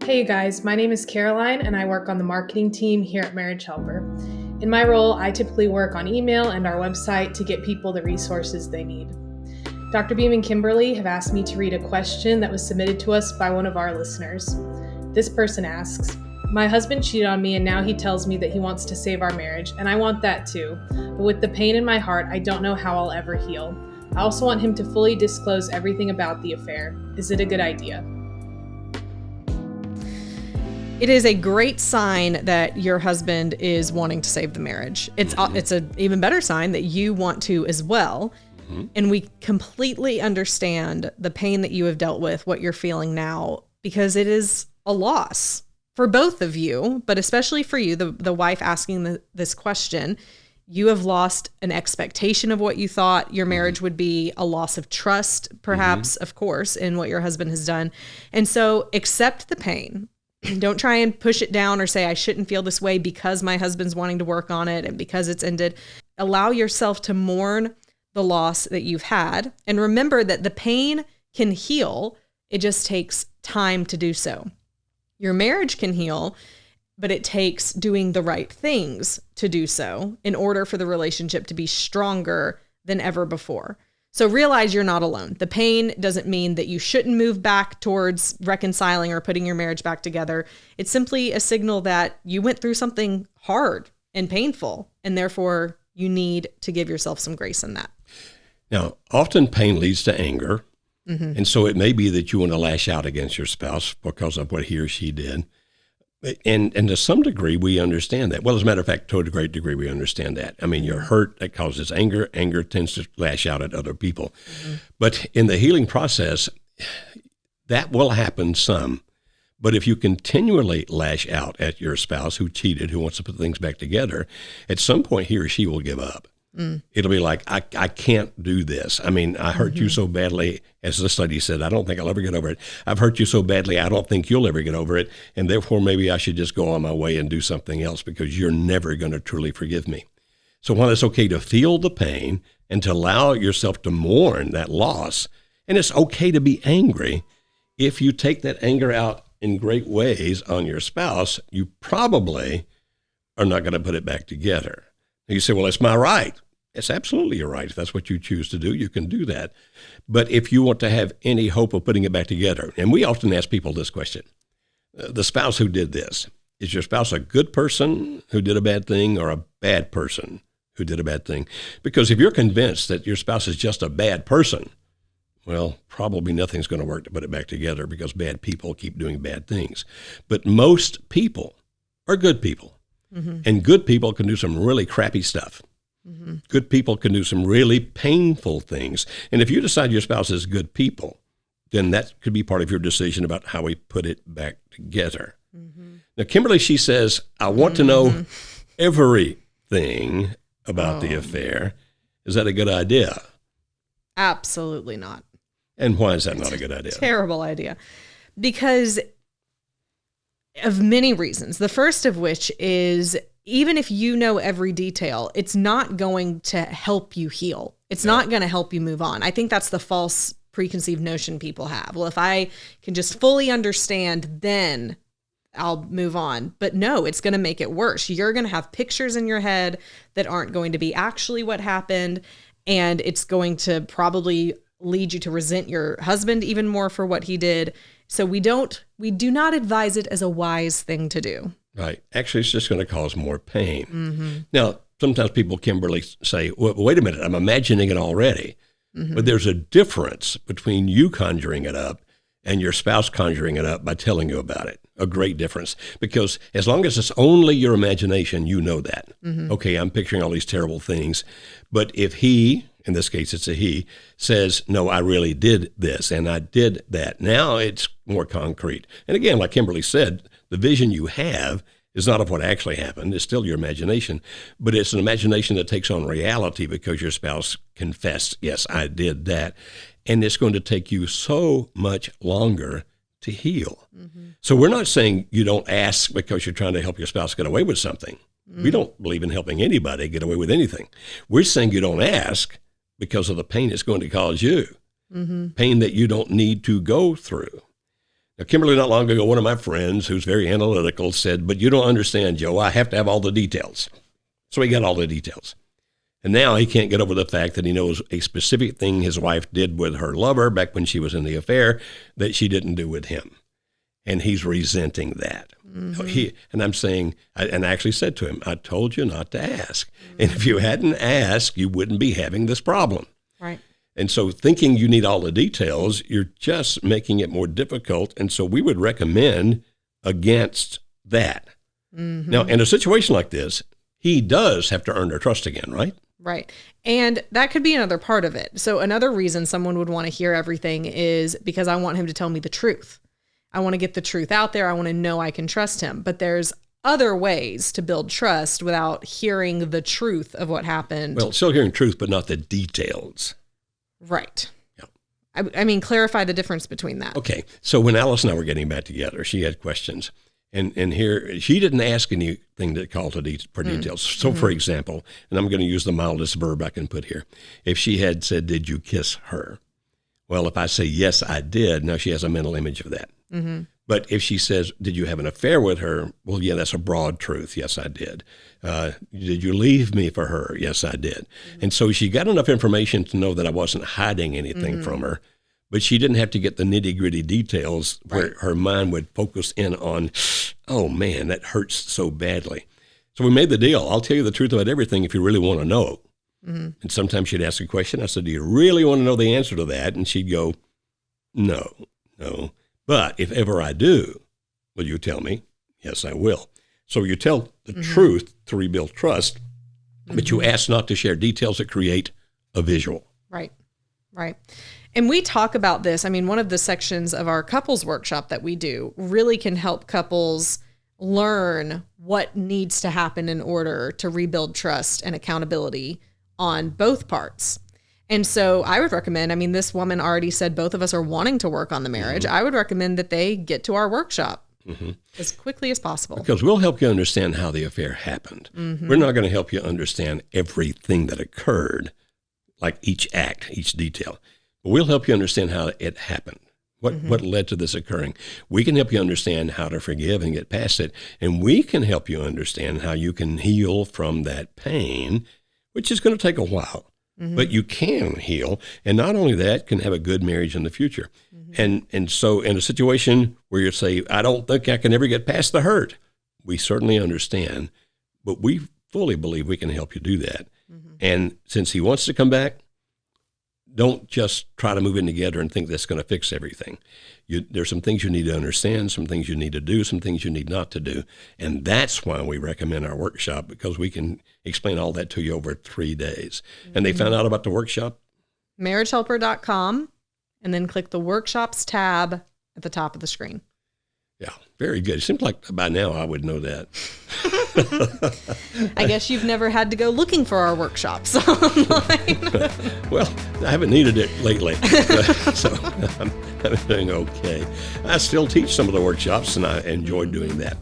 Hey guys, my name is Caroline and I work on the marketing team here at Marriage Helper. In my role, I typically work on email and our website to get people the resources they need. Dr. Beam and Kimberly have asked me to read a question that was submitted to us by one of our listeners. This person asks, "My husband cheated on me and now he tells me that he wants to save our marriage, and I want that too. But with the pain in my heart, I don't know how I'll ever heal. I also want him to fully disclose everything about the affair. Is it a good idea?" It is a great sign that your husband is wanting to save the marriage. It's an even better sign that you want to as well. Mm-hmm. And we completely understand the pain that you have dealt with, what you're feeling now, because it is a loss for both of you, but especially for you, the wife asking this question. You have lost an expectation of what you thought your marriage would be, a loss of trust, perhaps, of course, in what your husband has done. And so accept the pain. Don't try and push it down or say, I shouldn't feel this way because my husband's wanting to work on it and because it's ended. Allow yourself to mourn the loss that you've had. And remember that the pain can heal. It just takes time to do so. Your marriage can heal, but it takes doing the right things to do so in order for the relationship to be stronger than ever before. So realize you're not alone. The pain doesn't mean that you shouldn't move back towards reconciling or putting your marriage back together. It's simply a signal that you went through something hard and painful, and therefore you need to give yourself some grace in that. Now, often pain leads to anger, and so it may be that you want to lash out against your spouse because of what he or she did. And to some degree, we understand that. Well, as a matter of fact, to a great degree, we understand that. I mean, you're hurt, that causes anger. Anger tends to lash out at other people. But in the healing process, that will happen some. But if you continually lash out at your spouse who cheated, who wants to put things back together, at some point he or she will give up. It'll be like, I can't do this. I mean, I hurt you so badly, as this lady said, I don't think I'll ever get over it. I've hurt you so badly, I don't think you'll ever get over it. And therefore, maybe I should just go on my way and do something else because you're never going to truly forgive me. So while it's okay to feel the pain and to allow yourself to mourn that loss, and it's okay to be angry, if you take that anger out in great ways on your spouse, you probably are not going to put it back together. And you say, well, it's my right. It's absolutely your right. If that's what you choose to do, you can do that. But if you want to have any hope of putting it back together, and we often ask people this question, the spouse who did this, is your spouse a good person who did a bad thing or a bad person who did a bad thing? Because if you're convinced that your spouse is just a bad person, well, probably nothing's going to work to put it back together because bad people keep doing bad things. But most people are good people. And good people can do some really crappy stuff. Good people can do some really painful things. And if you decide your spouse is good people, then that could be part of your decision about how we put it back together. Now, Kimberly, she says, I want to know everything about the affair. Is that a good idea? Absolutely not. And why is that not a good idea? Terrible idea. Because of many reasons. The first of which is, even if you know every detail, it's not going to help you heal. It's not going to help you move on. I think that's the false preconceived notion people have. Well, if I can just fully understand, then I'll move on. But no, it's going to make it worse. You're going to have pictures in your head that aren't going to be actually what happened. And it's going to probably lead you to resent your husband even more for what he did. So we do not advise it as a wise thing to do. Right. Actually, it's just going to cause more pain. Now, sometimes people, Kimberly, say, well, wait a minute, I'm imagining it already. But there's a difference between you conjuring it up and your spouse conjuring it up by telling you about it. A great difference. Because as long as it's only your imagination, you know that. Okay, I'm picturing all these terrible things. But if he, in this case it's a he, says, no, I really did this and I did that, now it's more concrete. And again, like Kimberly said, the vision you have is not of what actually happened. It's still your imagination, but it's an imagination that takes on reality because your spouse confessed, yes, I did that. And it's going to take you so much longer to heal. So we're not saying you don't ask because you're trying to help your spouse get away with something. We don't believe in helping anybody get away with anything. We're saying you don't ask because of the pain it's going to cause you, pain that you don't need to go through. Now, Kimberly, not long ago, one of my friends who's very analytical said, but you don't understand, Joe, I have to have all the details. So he got all the details. And now he can't get over the fact that he knows a specific thing his wife did with her lover back when she was in the affair that she didn't do with him. And he's resenting that. Mm-hmm. And I'm saying, and I actually said to him, I told you not to ask. Mm-hmm. And if you hadn't asked, you wouldn't be having this problem. Right. And so thinking you need all the details, you're just making it more difficult. And so we would recommend against that. Mm-hmm. Now, in a situation like this, he does have to earn their trust again, right? Right. And that could be another part of it. So another reason someone would want to hear everything is because I want him to tell me the truth. I want to get the truth out there. I want to know I can trust him. But there's other ways to build trust without hearing the truth of what happened. Well, still hearing truth, but not the details. Right. Yeah. I mean, clarify the difference between that. Okay. So when Alice and I were getting back together, she had questions. And here, she didn't ask anything that called for details. So, for example, and I'm going to use the mildest verb I can put here. If she had said, did you kiss her? Well, if I say, yes, I did, now she has a mental image of that. Mm-hmm. But if she says, did you have an affair with her? Well, yeah, that's a broad truth. Yes, I did. Did you leave me for her? Yes, I did. Mm-hmm. And so she got enough information to know that I wasn't hiding anything from her. But she didn't have to get the nitty-gritty details where her mind would focus in on, oh, man, that hurts so badly. So we made the deal. I'll tell you the truth about everything if you really want to know. Mm-hmm. And sometimes she'd ask a question. I said, do you really want to know the answer to that? And she'd go, no. But if ever I do, will you tell me? Yes, I will. So you tell the truth to rebuild trust, but you ask not to share details that create a visual. Right. And we talk about this. I mean, one of the sections of our couples workshop that we do really can help couples learn what needs to happen in order to rebuild trust and accountability on both parts. And so I would recommend, I mean, this woman already said both of us are wanting to work on the marriage. I would recommend that they get to our workshop as quickly as possible. Because we'll help you understand how the affair happened. We're not going to help you understand everything that occurred, like each act, each detail. But we'll help you understand how it happened, what led to this occurring. We can help you understand how to forgive and get past it. And we can help you understand how you can heal from that pain, which is going to take a while. But you can heal. And not only that, can have a good marriage in the future. And so in a situation where you say, I don't think I can ever get past the hurt, we certainly understand. But we fully believe we can help you do that. And since he wants to come back, don't just try to move in together and think that's going to fix everything. There's some things you need to understand, some things you need to do, some things you need not to do. And that's why we recommend our workshop, because we can explain all that to you over 3 days. And they found out about the workshop? MarriageHelper.com, and then click the workshops tab at the top of the screen. Yeah, very good. It seems like by now I would know that. I guess you've never had to go looking for our workshops online. Well, I haven't needed it lately, so I'm doing okay. I still teach some of the workshops, and I enjoy doing that.